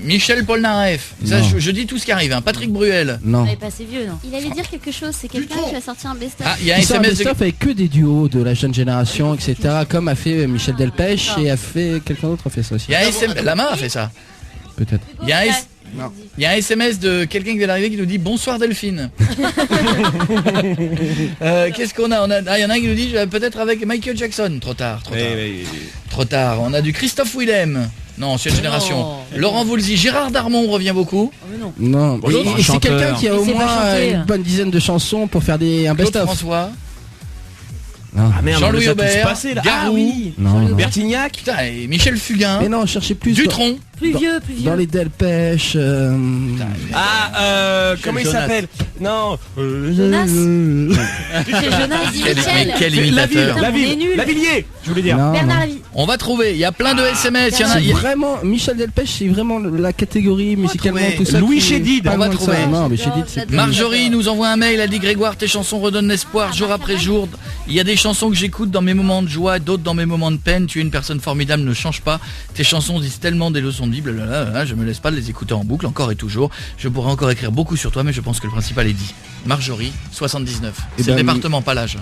Michel Polnareff. Ça, Non. je dis tout ce qui arrive. Patrick Bruel. Non. Il est pas assez vieux, non. Il allait dire quelque chose, c'est quelqu'un qui va sortir un best-of. Ah, il y a un Il sort un SMS de... best-of avec que des duos de la jeune génération, etc. Comme a fait Michel Delpech et a fait quelqu'un d'autre a fait ça aussi. Il y a un SMS... La main a fait ça. Peut-être. Il y a un SMS de quelqu'un qui vient d'arriver qui nous dit bonsoir Delphine. Qu'est-ce qu'on a, il y en a un qui nous dit peut-être avec Michael Jackson. Trop tard. Trop tard. On a du Christophe Willem. Non, ancienne génération. Laurent Voulzy, Gérard Darmon revient beaucoup. Non. Bon, Et c'est chanteur. quelqu'un qui a Il au sait pas moins chanter. une bonne dizaine de chansons pour faire un Claude best-of. François. Non. Ah merde, Jean-Louis on les a tous Aubert, passés, là. Garou. Ah oui. Non. Bertignac. Putain, et Michel Fugain. Mais non, cherchez plus. Dutronc. Plus vieux. Dans les Delpech. Comment il Jonas. s'appelle? Non. Jonas. Michel Jonas. Quel imitateur. La on est nuls. Lavillier, je voulais dire. Non, Bernard non. Lavie. On va trouver, il y a plein de SMS. C'est vraiment Michel Delpech, c'est vraiment la catégorie musicalement trouver. tout ça. Louis qui est Chédid, pas on va loin de ça. trouver. Non, mais Chédid, c'est plus- Marjorie nous envoie un mail, elle dit Grégoire, tes chansons redonnent l'espoir jour après jour. Il y a des chansons que j'écoute dans mes moments de joie, d'autres dans mes moments de peine. Tu es une personne formidable, ne change pas. Tes chansons disent tellement des leçons de vie, blablabla. Je me laisse pas de les écouter en boucle, encore et toujours. Je pourrais encore écrire beaucoup sur toi, mais je pense que le principal est dit. Marjorie, 79. C'est le département, pas l'âge.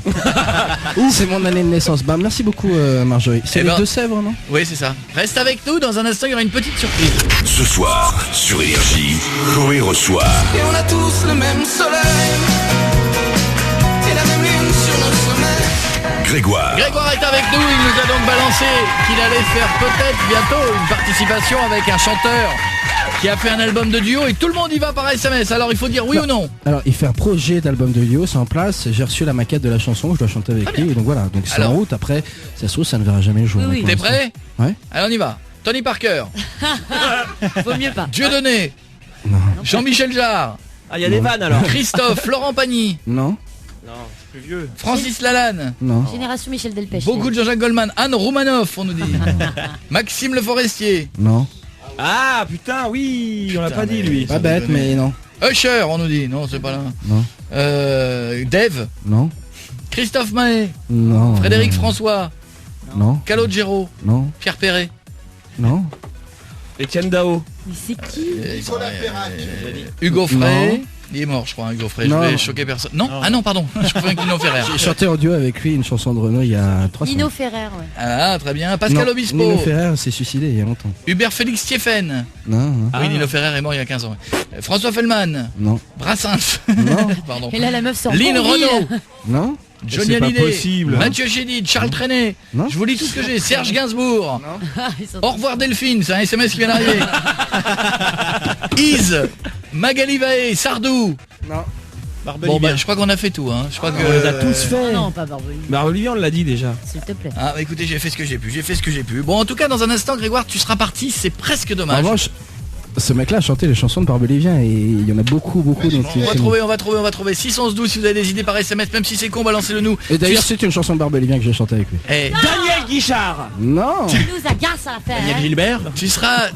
C'est mon année de naissance. Bah, merci beaucoup Marjorie. C'est Eh les ben- Deux-Sèvres, non? Oui, c'est ça. Reste avec nous, dans un instant, il y aura une petite surprise. Ce soir, sur Énergie, Coé reçoit Et on a tous le même soleil et la même lune sur nos sommets. Grégoire. Grégoire est avec nous, il nous a donc balancé qu'il allait faire peut-être bientôt une participation avec un chanteur qui a fait un album de duo et tout le monde y va par SMS. Alors il faut dire oui ou non. Alors, il fait un projet d'album de duo, c'est en place. J'ai reçu la maquette de la chanson, je dois chanter avec lui. Et donc voilà, donc c'est Alors- en route. Après, ça se trouve, ça ne verra jamais le jour. Oui, oui. pour T'es l'instant. prêt? Ouais. Allez, on y va. Tony Parker, Vaut mieux pas. Dieudonné, Jean-Michel Jarre, Ah, il y a des vannes alors. Christophe, Laurent Pagny, Non, Non, c'est plus vieux. Francis Lalanne, non. Génération Michel Delpech. beaucoup de Jean-Jacques Goldman, Anne Roumanoff, on nous dit, Maxime Le Forestier, Non. Ah putain, oui, on l'a pas dit lui. Pas bête, mais non. Usher, on nous dit. Non, c'est pas là. Non. Dave. Non. Christophe Mahé. Non. Frédéric François. Non. Calogero. Non. Pierre Perret. Non. Etienne Dao. Mais c'est qui Hugo Frey. Il est mort, je crois, Hugo Frey. Je voulais choquer personne. Non. Ah non, pardon. Je crois que Nino Ferrer. J'ai chanté en duo avec lui une chanson de Renaud il y a 3 semaines. Nino Ferrer, ouais. Ah, très bien. Pascal Obispo. Nino Ferrer s'est suicidé il y a longtemps. Hubert Félix Stéphane. Non. Oui, Nino Ferrer est mort il y a 15 ans. François Fellman. Non. Brassens. Non. Pardon. Et là, la meuf sort. Lynn Renaud. Non. Johnny Hallyday, Mathieu Chédid, Charles Trenet. Non. Je vous lis tout ce que j'ai. Serge Gainsbourg. Au revoir Delphine, c'est un SMS qui vient d'arriver. Ise, Magali Vaé, Sardou. Non. Bon bah je crois qu'on a fait tout hein. Je crois que on les a tous fait. Non, pas Barbelivien. Barbelivien on l'a dit déjà. S'il te plaît. Ah bah écoutez, j'ai fait ce que j'ai pu. Bon en tout cas dans un instant Grégoire, tu seras parti, c'est presque dommage. En revanche, ce mec-là a chanté les chansons de Barbelivien et il y en a beaucoup. Donc on va trouver. 611-12 si vous avez des idées par SMS, même si c'est con, balancez-le nous. Et d'ailleurs c'est une chanson de Barbelivien que j'ai chantée avec lui. Daniel Guichard. Non. Tu nous agaces à la faire. Daniel Gilbert. Tu seras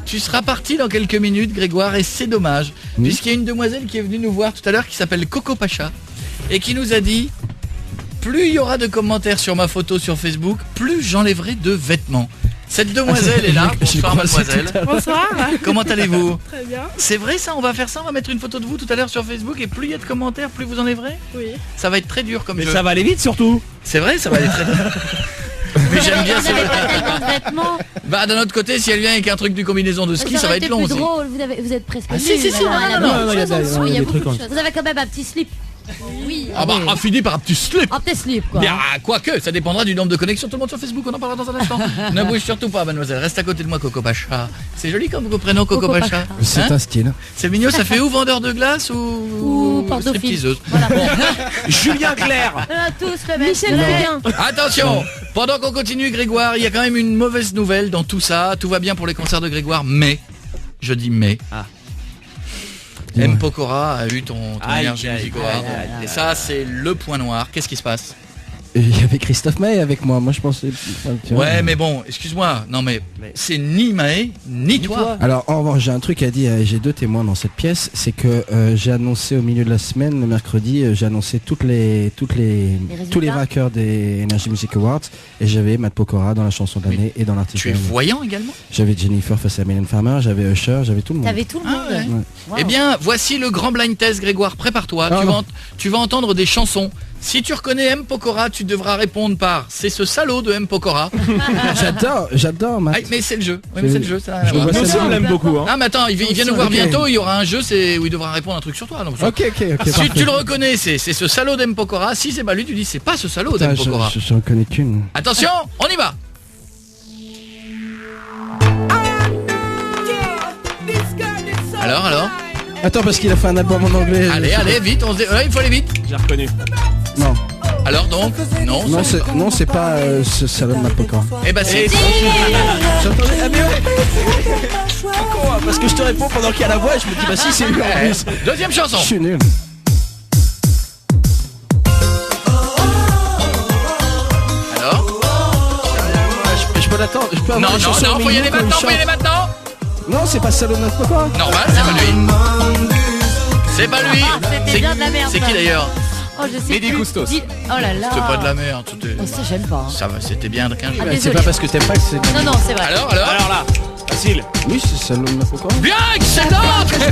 parti dans quelques minutes Grégoire et c'est dommage. Puisqu'il y a une demoiselle qui est venue nous voir tout à l'heure qui s'appelle Coco Pacha et qui nous a dit plus il y aura de commentaires sur ma photo sur Facebook, plus j'enlèverai de vêtements. Cette demoiselle est là. Bonsoir mademoiselle. Bonsoir. Comment allez-vous? Très bien. C'est vrai ça, on va faire ça, on va mettre une photo de vous tout à l'heure sur Facebook et plus il y a de commentaires, plus vous enlèverez? Oui. Ça va être très dur comme jeu. Mais ça va aller vite surtout. C'est vrai, ça va aller très vite. Mais j'aime bien ça. Vêtements. Bah d'un autre côté, si elle vient avec un truc du combinaison de ski, ça va être long aussi. Drôle. Vous êtes presque. Ah, si, il y a beaucoup de choses. Vous avez quand même un petit slip. Oui. Ah bah on finit par un petit slip. Un petit slip quoi. Bien, quoique, ça dépendra du nombre de connexions. Tout le monde sur Facebook, on en parlera dans un instant. Ne bouge surtout pas mademoiselle, reste à côté de moi Coco Pacha. C'est joli comme vos prénoms Coco Pacha. C'est un style. C'est mignon, ça fait ou vendeur de glace ou stripteaseuse. Voilà. Julien Clerc. Tous le même. Michel Fugain. Attention, pendant qu'on continue Grégoire, il y a quand même une mauvaise nouvelle dans tout ça. Tout va bien pour les concerts de Grégoire, mais, je dis mais, M. Pokora a eu ton énergie musicale. Et ça, c'est le point noir. Qu'est-ce qui se passe? Il y avait Christophe Mahé avec moi. Moi, je pensais. Ouais, mais bon, excuse-moi. Non, mais c'est ni Mahé, ni toi. Alors, en revanche, j'ai un truc à dire. J'ai 2 témoins dans cette pièce. C'est que j'ai annoncé au milieu de la semaine, le mercredi, j'ai annoncé tous les vainqueurs des Energy Music Awards. Et j'avais Matt Pokora dans la chanson de l'année et dans l'artiste. Tu es voyant également? J'avais Jennifer face à Mylène Farmer, j'avais Usher, j'avais tout le monde. T'avais tout le monde. Ouais. Wow. Eh bien, voici le grand blind test, Grégoire. Prépare-toi. Tu vas entendre des chansons. Si tu reconnais M. Pokora, tu devras répondre par c'est ce salaud de M. Pokora. J'adore, Matt. Mais c'est le jeu. Oui, mais c'est le jeu. Ça on l'aime beaucoup. Ah, mais attends, il vient nous voir bientôt. Il y aura un jeu où il devra répondre un truc sur toi. Donc, ok. Si tu le reconnais, c'est ce salaud d'M. Pokora. Si c'est pas lui, tu dis c'est pas ce salaud d'M. Pokora. Je reconnais qu'une. Attention, on y va. Alors Attends, parce qu'il a fait un album en anglais. Allez, vite, il faut aller vite. J'ai reconnu. Non. Alors donc, non, c'est pas ce salon de Matt Pokora. Eh bah c'est... J'entendais... Ah mais ouais. Parce que je te réponds pendant qu'il y a la voix et je me dis bah si c'est lui en plus. Deuxième chanson. Je suis nul. Alors je peux l'attendre. Je peux avoir non, faut y aller maintenant. Non, c'est pas Salon de Matt Pokora. Normal, c'est pas lui. C'est pas lui. C'était bien de la merde. C'est qui d'ailleurs? Oh, je sais Mehdi plus. Coustos. Oh là là. C'était pas de la merde. Ça j'aime pas. Ça va, c'était bien de 15 jours. C'est pas parce que t'aimes pas que c'est... Non, c'est vrai. Alors là, facile. Oui, c'est Salon de Matt Pokora. Bien, excellent. Très bien.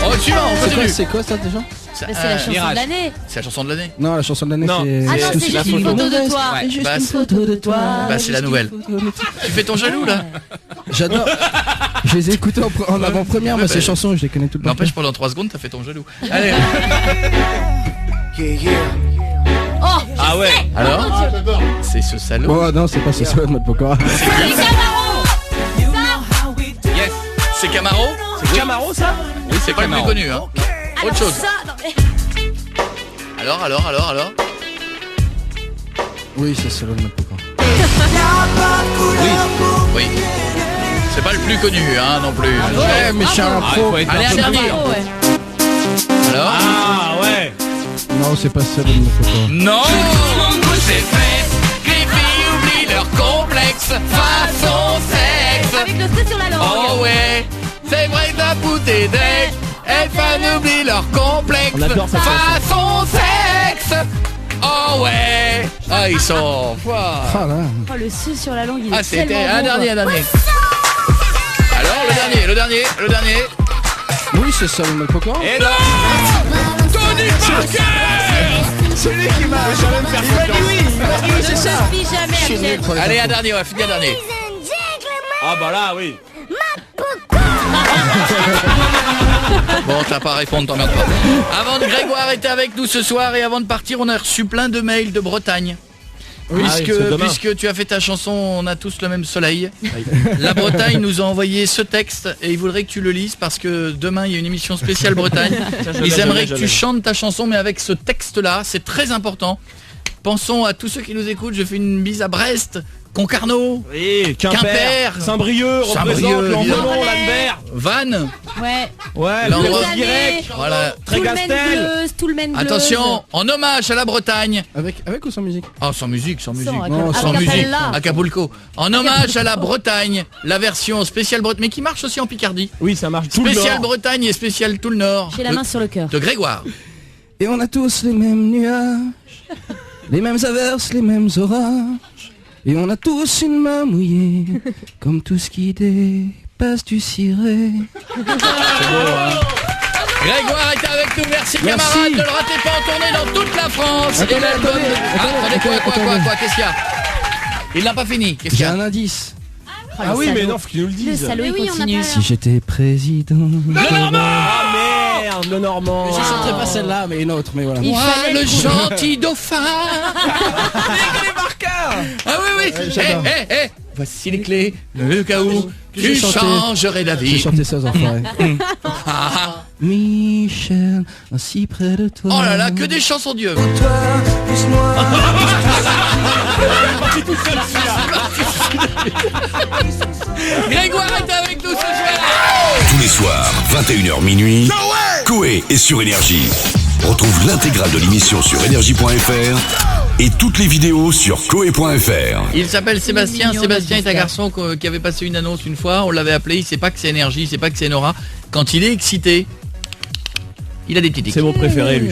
Oh, suivant, on continue. C'est quoi ça déjà? C'est la chanson de l'année. C'est la chanson de l'année. Non, la chanson de l'année c'est... Ah non, c'est juste une photo de toi. Ouais, Juste une photo de toi. Bah c'est la nouvelle. Tu fais ton jaloux là. J'adore. Je les ai écoutés en avant-première, mais ces chansons, je les connais toutes. N'empêche, pendant 3 secondes, t'as fait ton jaloux. Allez. Oh, ah ouais. Alors c'est ce salaud. Oh non, c'est pas ce salaud de Matt Pokora. C'est Camaro. Yes. C'est Camaro. C'est Camaro ça? Oui, c'est pas le plus connu hein. Autre chose. Alors. Oui, c'est Salon de Matt Pokora. Oui. C'est pas le plus connu hein non plus. Ouais, mais je suis un pro. Allez, un dernier. Alors. Ah ouais. Non, c'est pas Salon de Matt Pokora. Non. C'est fait. Les filles oublient leur complexe façon sexe. Avec le C sur la langue. Oh ouais. C'est vrai que la poutée d'aigle, Les fans oublient leur complexe. On adore cette façon sexe. Oh ouais. Ah, ils sont... Ah là. Oh, le su sur la langue, il est Ah, c'était tellement un bon, dernier, quoi. un dernier. Alors, le dernier. Oui, c'est ça, le Malpocan. Et non, Tony Parker. C'est lui qui m'a... J'allais me faire Ne se fie jamais, Axel. Allez, un dernier, ouais, finis un dernier. Ah bah là, oui. Bon, t'as pas à répondre, t'emmerdes pas. Avant de Grégoire était avec nous ce soir et avant de partir, on a reçu plein de mails de Bretagne. Puisque tu as fait ta chanson On a tous le même soleil. La Bretagne nous a envoyé ce texte et ils voudraient que tu le lises parce que demain il y a une émission spéciale Bretagne. Ils aimeraient que tu chantes ta chanson mais avec ce texte-là, c'est très important. Pensons à tous ceux qui nous écoutent, je fais une bise à Brest, Concarneau, oui, Quimper, Saint-Brieuc, représente Landelon, Lambert, Vannes. Ouais, l'endroit direct. Voilà, Trégastel. Tout le même. Attention, en hommage à la Bretagne. Avec ou sans musique? Ah, sans musique. Sans musique. Acapulco. En hommage à la Bretagne, la version spéciale Bretagne, mais qui marche aussi en Picardie. Oui, ça marche. Spéciale Bretagne et spéciale tout le Nord. J'ai la main sur le cœur. De Grégoire. Et on a tous les mêmes nuages, les mêmes averses, les mêmes orages. Et on a tous une main mouillée, comme tout ce qui dépasse du ciré. Grégoire était avec nous, merci camarades, ne le ratez pas en tournée dans toute la France. Attendez, et l'album... Attendez, quoi, qu'est-ce qu'il y a? Il n'a pas fini, qu'est-ce qu'il y a? J'ai un indice. Ah oui, mais non, faut qu'il nous le dise. Le salaud, il continue. Si j'étais président... Le Normand. Ah merde, le Normand. Je chanterai pas celle-là, mais une autre, mais voilà. Moi, le gentil dauphin. Les marqueurs. Ah oui. Voici les clés, le cas où tu changerais la vie. J'ai chanté ça aux enfoirés. Michel, ainsi près de toi. Oh là là, que des chansons Dieu. Toi, plus moi. Grégoire est avec nous ce soir. Tous les soirs, 21h minuit, Coé est sur Énergie. Retrouve l'intégrale de l'émission sur énergie.fr et toutes les vidéos sur coé.fr. Il s'appelle Sébastien. Sébastien est un garçon qui avait passé une annonce une fois. On l'avait appelé. Il sait pas que c'est Énergie, il sait pas que c'est Nora. Quand il est excité, il a des petits tics. C'est mon préféré, lui.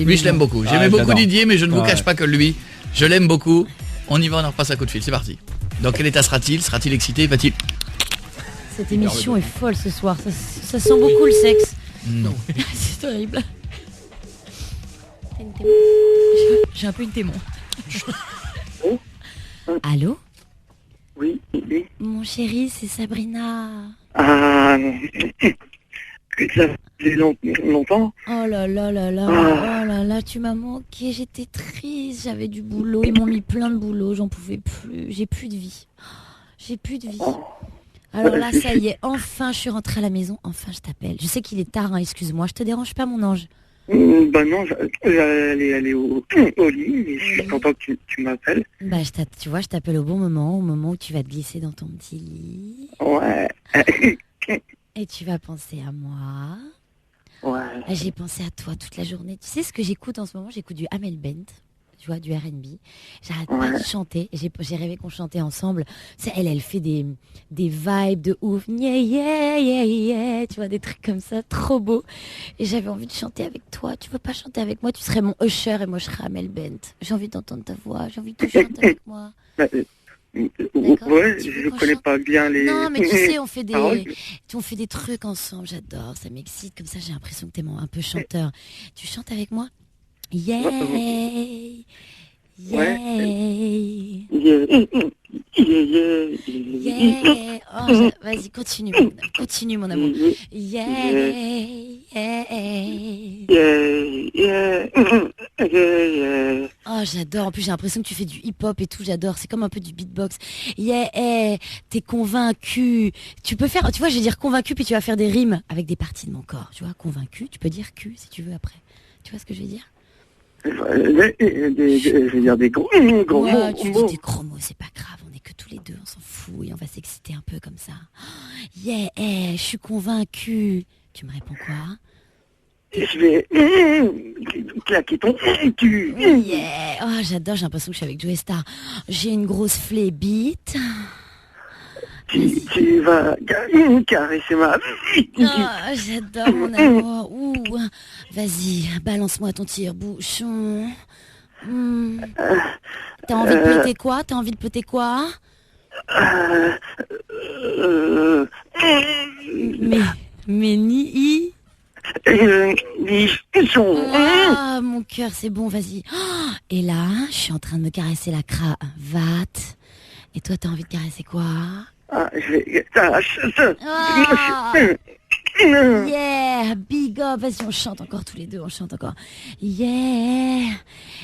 Lui, je l'aime beaucoup. J'aimais beaucoup Didier, mais je ne vous cache pas que lui, je l'aime beaucoup. On y va, on en repasse un coup de fil. C'est parti. Dans quel état sera-t-il? Sera-t-il excité? Va-t-il... Cette émission est folle ce soir. Ça sent beaucoup le sexe. Non. C'est terrible. J'ai un peu une témoin. Allô? Oui. Mon chéri, c'est Sabrina. Ah, que ça fait longtemps. Oh là là là là, oh là là, tu m'as manqué, j'étais triste, j'avais du boulot, ils m'ont mis plein de boulot, j'en pouvais plus, j'ai plus de vie. Alors là, ça y est, enfin je suis rentrée à la maison, enfin je t'appelle. Je sais qu'il est tard, hein, excuse-moi, je te dérange pas mon ange? Bah non, j'allais aller au lit, mais je suis content que tu m'appelles. Bah tu vois, je t'appelle au moment où tu vas te glisser dans ton petit lit. Ouais. Et tu vas penser à moi. Ouais. J'ai pensé à toi toute la journée. Tu sais ce que j'écoute en ce moment? J'écoute du Amel Bent, tu vois, du R&B. J'arrête pas de chanter. J'ai rêvé qu'on chantait ensemble. C'est elle fait des vibes de ouf. Yeah. Tu vois, des trucs comme ça, trop beau. Et j'avais envie de chanter avec toi. Tu veux pas chanter avec moi? Tu serais mon Usher et moi je serais Amel Bent. J'ai envie d'entendre ta voix. J'ai envie de chanter avec moi. Ouais, je connais pas bien les... Non, mais tu sais, on fait des trucs ensemble, j'adore, ça m'excite, comme ça j'ai l'impression que t'es un peu chanteur. Tu chantes avec moi? Yeah. Oh, vas-y, continue mon amour. Oh, j'adore. En plus, j'ai l'impression que tu fais du hip-hop et tout. J'adore. C'est comme un peu du beatbox. T'es convaincu. Tu peux faire, tu vois, je vais dire convaincu, puis tu vas faire des rimes avec des parties de mon corps. Tu vois, convaincu. Tu peux dire cul si tu veux après. Tu vois ce que je veux dire? Je veux dire des gros mots. Tu dis des gros mots, c'est pas grave. On est que tous les deux, on s'en fout et on va s'exciter un peu comme ça. Je suis convaincue. Tu me réponds quoi? Je vais claquer ton cul. Yeah. Oh, j'adore, j'ai l'impression que je suis avec Joe Star. J'ai une grosse flébite. Tu vas caresser ma... Oh, j'adore mon amour. Ouh. Vas-y, balance-moi ton tire-bouchon. T'as envie de péter quoi? Mais ni... Ah, mon cœur, c'est bon, vas-y. Oh, et là, je suis en train de me caresser la cravate. Et toi, t'as envie de caresser quoi? Yeah, big up, vas-y, on chante encore tous les deux, on chante encore. Yeah,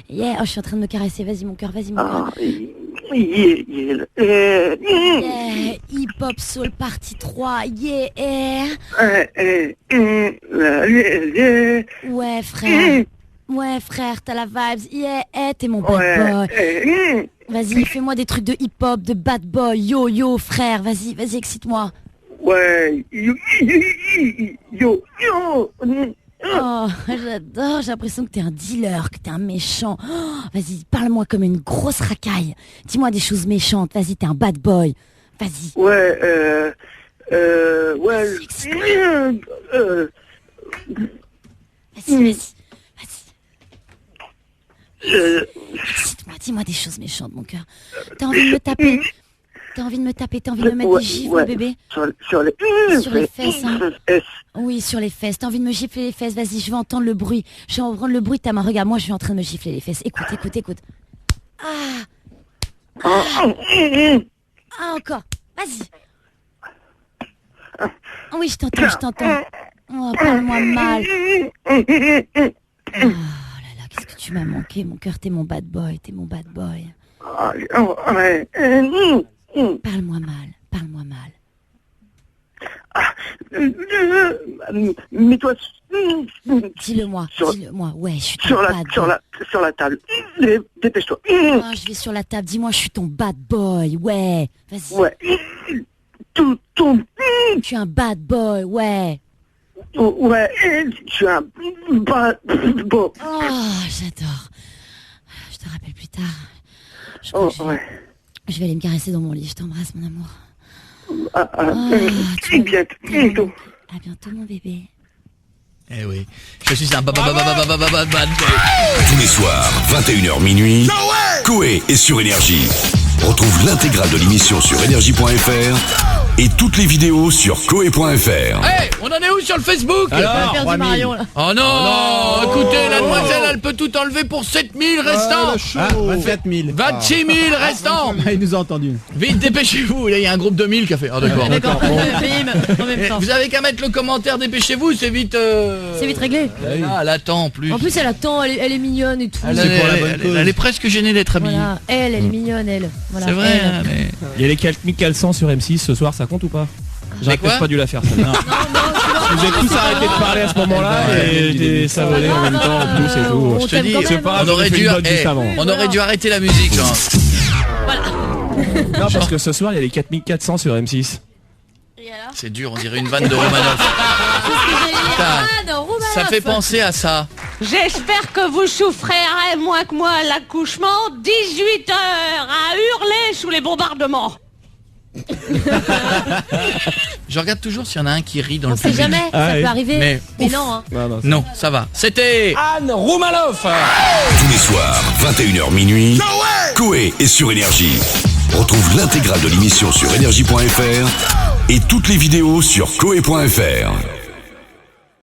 yeah, oh, je suis en train de me caresser, vas-y mon cœur, vas-y mon cœur. Yeah, hip-hop soul partie 3, yeah. Ouais frère, t'as la vibes, yeah, t'es mon bad boy. Vas-y, fais-moi des trucs de hip-hop, de bad boy, yo frère, vas-y, excite-moi. Ouais, yo. Oh, j'adore, j'ai l'impression que t'es un dealer, que t'es un méchant. Oh, vas-y, parle-moi comme une grosse racaille. Dis-moi des choses méchantes, vas-y, t'es un bad boy. Vas-y. Ouais. Vas-y. Excite-moi, dis-moi des choses méchantes, mon cœur. T'as envie de me taper? T'as envie de me mettre des gifles, bébé? Sur les fesses, hein. Oui, sur les fesses. T'as envie de me gifler les fesses? Vas-y, je veux entendre le bruit. Je vais entendre le bruit de ta main. Regarde, moi, je suis en train de me gifler les fesses. Écoute. Ah, encore. Vas-y. Oui, je t'entends. Oh, parle-moi mal. Oh là là, qu'est-ce que tu m'as manqué, mon cœur. T'es mon bad boy. Parle-moi mal. Mais toi... Dis-le-moi, ouais, je suis ton bad boy. Sur la table, dépêche-toi. Oh, je vais sur la table, dis-moi, je suis ton bad boy, ouais, vas-y. Ouais, Tu es un bad boy, ouais. Ouais, je suis un bad boy. Oh, j'adore. Je te rappelle plus tard. Je vais aller me caresser dans mon lit, je t'embrasse, mon amour. Bientôt. À bientôt, mon bébé. Eh oui, je suis un bad boy. Tous les soirs, 21h minuit, Koé est sur Énergie. Retrouve l'intégrale de l'émission sur énergie.fr et toutes les vidéos sur koé.fr. Hey, on en est où sur le Facebook? Alors, perdu Marion, là. Oh non, écoutez, la demoiselle, elle peut tout enlever pour 7000 restants. 27 000. 26 000 restants. Il nous a entendu. Vite, dépêchez-vous. Là, il y a un groupe de 1000 qui a fait. Oh, d'accord. En même temps. Vous avez qu'à mettre le commentaire, dépêchez-vous, c'est vite. C'est vite réglé. Elle attend en plus. En plus, elle attend, elle est mignonne et tout. Elle est presque gênée d'être habillée. Voilà. Elle est mignonne, elle. Voilà. C'est vrai, hein, mais... Il y a les calmiques caleçons sur M6 ce soir, ça compte ou pas? J'aurais peut-être pas dû la faire, ça. Non. Vous êtes tous arrêtés de parler à ce moment-là et savonné en même temps en plus et tout. Je te dis, on aurait dû arrêter la musique, genre. Voilà. Non, parce que ce soir, il y a les 4400 sur M6. C'est dur, on dirait une vanne de Romanoff. Ça fait penser à ça. J'espère que vous souffrirez moins que moi à l'accouchement. 18 heures à hurler sous les bombardements. Je regarde toujours s'il y en a un qui rit dans on le public. On sait jamais, ça peut arriver. Mais non, hein. Non, ça va. C'était Anne Roumanoff. Tous les soirs, 21h minuit, Koé est sur Énergie. Retrouve l'intégrale de l'émission sur énergie.fr et toutes les vidéos sur koé.fr.